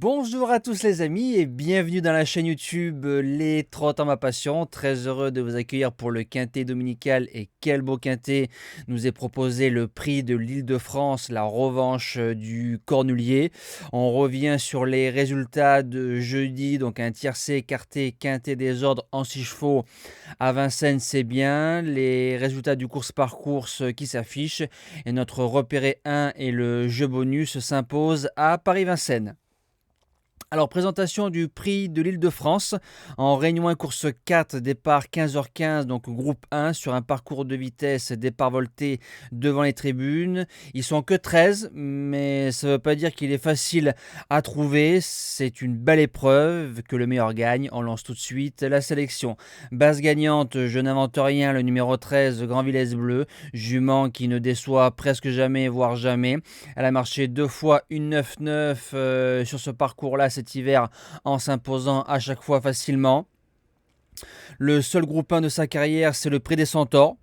Bonjour à tous les amis et bienvenue dans la chaîne YouTube Les Trottants ma passion. Très heureux de vous accueillir pour le quintet dominical et quel beau quintet nous est proposé le prix de l'Île-de-France, la revanche du Cornulier. On revient sur les résultats de jeudi, donc un tiercé écarté quintet des ordres en 6 chevaux à Vincennes, c'est bien. Les résultats du course par course qui s'affichent et notre repéré 1 et le jeu bonus s'imposent à Paris-Vincennes. Alors, présentation du prix de l'Île-de-France en Réunion 1 course 4, départ 15h15, donc groupe 1 sur un parcours de vitesse, départ volté devant les tribunes. Ils sont que 13, mais ça ne veut pas dire qu'il est facile à trouver. C'est une belle épreuve, que le meilleur gagne. On lance tout de suite la sélection. Base gagnante, je n'invente rien, le numéro 13, Grand Villesse Bleu, jument qui ne déçoit presque jamais, voire jamais. Elle a marché 2 fois une 9-9 sur ce parcours-là cet hiver en s'imposant à chaque fois facilement. Le seul groupe 1 de sa carrière, c'est le Prix des Centaures.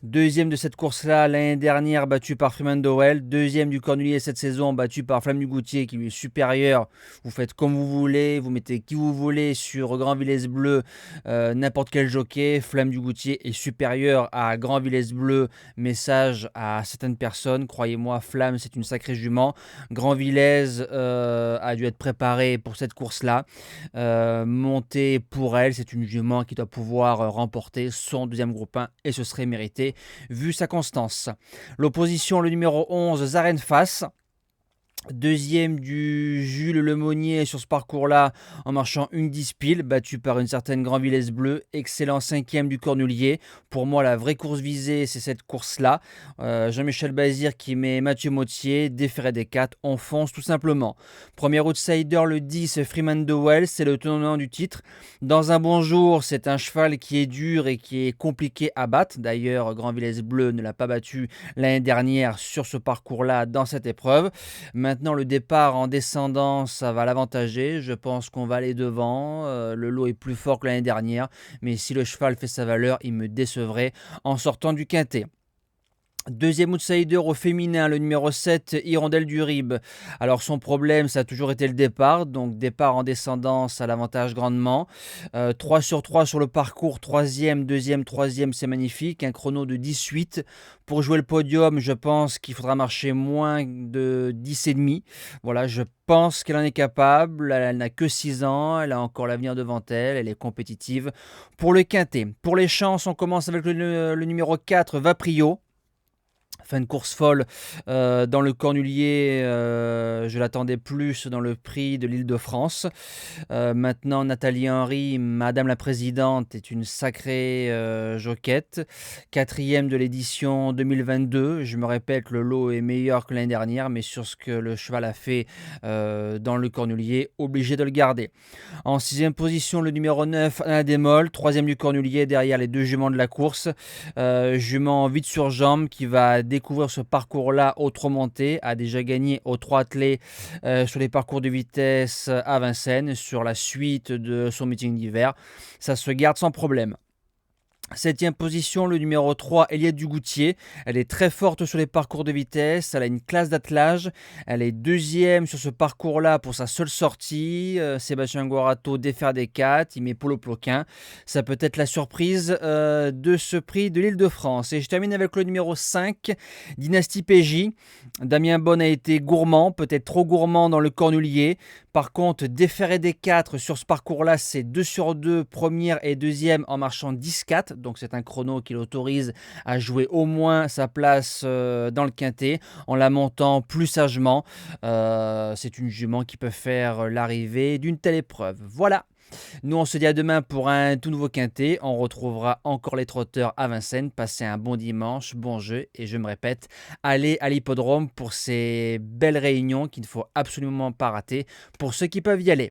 Deuxième de cette course-là, l'année dernière, battu par Freeman Dowell. Deuxième du Cornulier cette saison, battu par Flamme du Goutier, qui lui est supérieur. Vous faites comme vous voulez, vous mettez qui vous voulez sur Grand Villesse Bleu, n'importe quel jockey. Flamme du Goutier est supérieur à Grand Villesse Bleu. Message à certaines personnes, croyez-moi, Flamme, c'est une sacrée jument. Grand Villesse a dû être préparé pour cette course-là. Montée pour elle, c'est une jument qui doit pouvoir remporter son deuxième groupe 1 et ce serait mérité vu sa constance. L'opposition, le numéro 11, Zarenfass. Deuxième du Jules Lemonnier sur ce parcours-là en marchant une 10 pile, battu par une certaine Grand Villesse Bleu. Excellent cinquième du Cornulier. Pour moi, la vraie course visée, c'est cette course-là. Jean-Michel Bazir qui met Mathieu Mottier, déféré des 4, on fonce tout simplement. Premier outsider, le 10, Freeman Dowell, c'est le tenant du titre. Dans un bon jour, c'est un cheval qui est dur et qui est compliqué à battre. D'ailleurs, Grand Villesse Bleu ne l'a pas battu l'année dernière sur ce parcours-là dans cette épreuve. Maintenant, le départ en descendant, ça va l'avantager. Je pense qu'on va aller devant. Le lot est plus fort que l'année dernière. Mais si le cheval fait sa valeur, il me décevrait en sortant du quintet. Deuxième outsider au féminin, le numéro 7, Hirondelle du Rib. Alors son problème, ça a toujours été le départ. Donc départ en descendant, ça l'avantage grandement. 3 sur 3 sur le parcours, troisième, deuxième, troisième, c'est magnifique. Un chrono de 18. Pour jouer le podium, je pense qu'il faudra marcher moins de 10,5. Voilà, je pense qu'elle en est capable. Elle n'a que 6 ans, elle a encore l'avenir devant elle, elle est compétitive. Pour le quintet, pour les chances, on commence avec le numéro 4, Vaprio. Fin de course folle dans le Cornulier, je l'attendais plus dans le prix de l'Île-de-France. Maintenant, Nathalie Henry, Madame la Présidente, est une sacrée joquette. Quatrième de l'édition 2022. Je me répète, le lot est meilleur que l'année dernière, mais sur ce que le cheval a fait dans le Cornulier, obligé de le garder. En sixième position, le numéro 9, Anna Desmolles, troisième du Cornulier, derrière les deux juments de la course. Jument vite sur jambe qui va découvrir ce parcours-là au trot monté, a déjà gagné aux 3 attelés sur les parcours de vitesse à Vincennes, sur la suite de son meeting d'hiver. Ça se garde sans problème. Septième position, le numéro 3, Eliette Dugoutier. Elle est très forte sur les parcours de vitesse, elle a une classe d'attelage. Elle est deuxième sur ce parcours-là pour sa seule sortie. Sébastien Guarato défaire des 4, il met Polo Ploquin. Ça peut être la surprise de ce prix de l'Île-de-France. Et je termine avec le numéro 5, Dynastie PJ. Damien Bonne a été gourmand, peut-être trop gourmand dans le Cornulier. Par contre, déféré des 4 sur ce parcours-là, c'est 2 sur 2, première et deuxième en marchant 10-4. Donc c'est un chrono qui l'autorise à jouer au moins sa place dans le quintet en la montant plus sagement. C'est une jument qui peut faire l'arrivée d'une telle épreuve. Voilà. Nous, on se dit à demain pour un tout nouveau quintet. On retrouvera encore les trotteurs à Vincennes. Passez un bon dimanche, bon jeu. Et je me répète, allez à l'hippodrome pour ces belles réunions qu'il ne faut absolument pas rater pour ceux qui peuvent y aller.